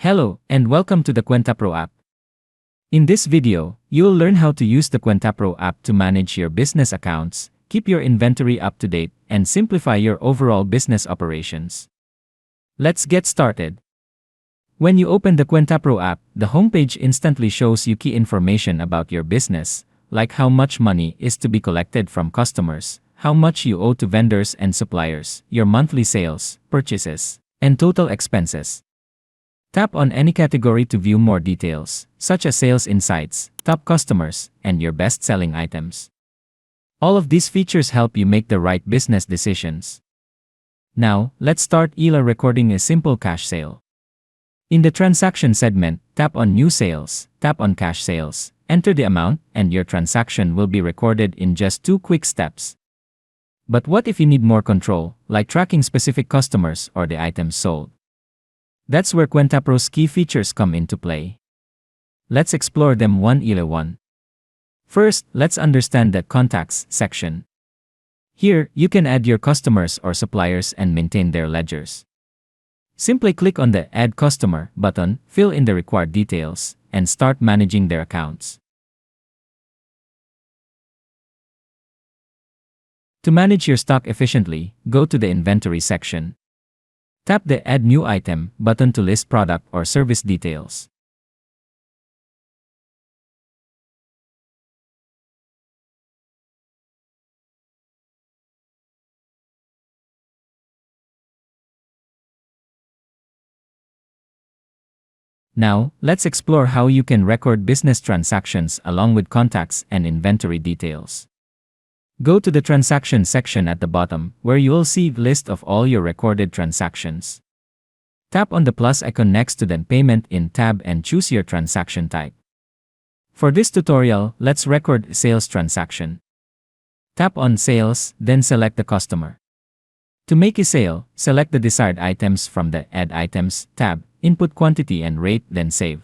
Hello, and welcome to the KwentaPro app. In this video, you'll learn how to use the KwentaPro app to manage your business accounts, keep your inventory up to date, and simplify your overall business operations. Let's get started. When you open the KwentaPro app, the homepage instantly shows you key information about your business, like how much money is to be collected from customers, how much you owe to vendors and suppliers, your monthly sales, purchases, and total expenses. Tap on any category to view more details, such as sales insights, top customers, and your best-selling items. All of these features help you make the right business decisions. Now, let's start recording a simple cash sale. In the transaction segment, tap on New Sales, tap on Cash Sales, enter the amount, and your transaction will be recorded in just 2 quick steps. But what if you need more control, like tracking specific customers or the items sold? That's where KwentaPro's key features come into play. Let's explore them one by one. First, let's understand the Contacts section. Here, you can add your customers or suppliers and maintain their ledgers. Simply click on the Add Customer button, fill in the required details, and start managing their accounts. To manage your stock efficiently, go to the Inventory section. Tap the Add New Item button to list product or service details. Now, let's explore how you can record business transactions along with contacts and inventory details. Go to the Transaction section at the bottom, where you will see the list of all your recorded transactions. Tap on the plus icon next to the Payment in tab and choose your transaction type. For this tutorial, let's record sales transaction. Tap on Sales, then select the customer. To make a sale, select the desired items from the Add Items tab, input quantity and rate, then save.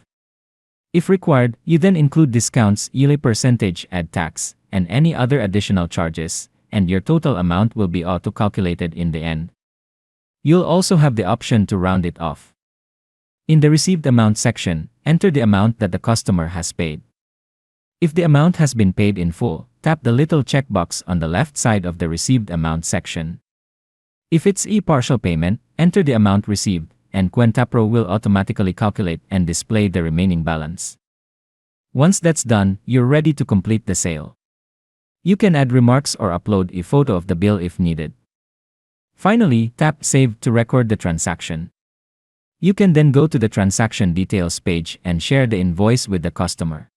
If required, you then include discounts, percentage, add tax, and any other additional charges, and your total amount will be auto-calculated in the end. You'll also have the option to round it off. In the Received Amount section, enter the amount that the customer has paid. If the amount has been paid in full, tap the little checkbox on the left side of the Received Amount section. If it's a partial payment, enter the amount received, and KwentaPro will automatically calculate and display the remaining balance. Once that's done, you're ready to complete the sale. You can add remarks or upload a photo of the bill if needed. Finally, tap Save to record the transaction. You can then go to the Transaction Details page and share the invoice with the customer.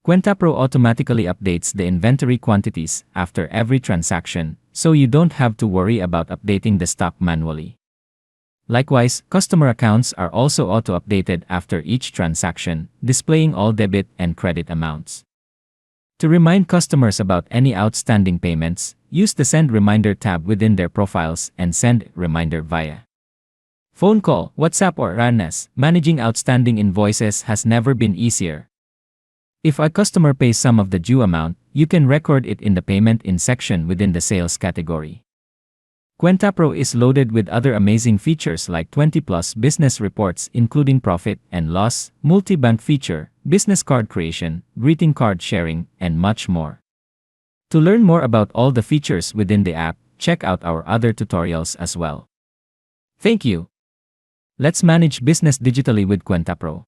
KwentaPro automatically updates the inventory quantities after every transaction, so you don't have to worry about updating the stock manually. Likewise, customer accounts are also auto-updated after each transaction, displaying all debit and credit amounts. To remind customers about any outstanding payments, use the Send Reminder tab within their profiles and send reminder via phone call, WhatsApp, or SMS. Managing outstanding invoices has never been easier. If a customer pays some of the due amount, you can record it in the Payment in section within the Sales category. KwentaPro is loaded with other amazing features like 20+ business reports including profit and loss, multi-bank feature, business card creation, greeting card sharing, and much more. To learn more about all the features within the app, check out our other tutorials as well. Thank you. Let's manage business digitally with KwentaPro.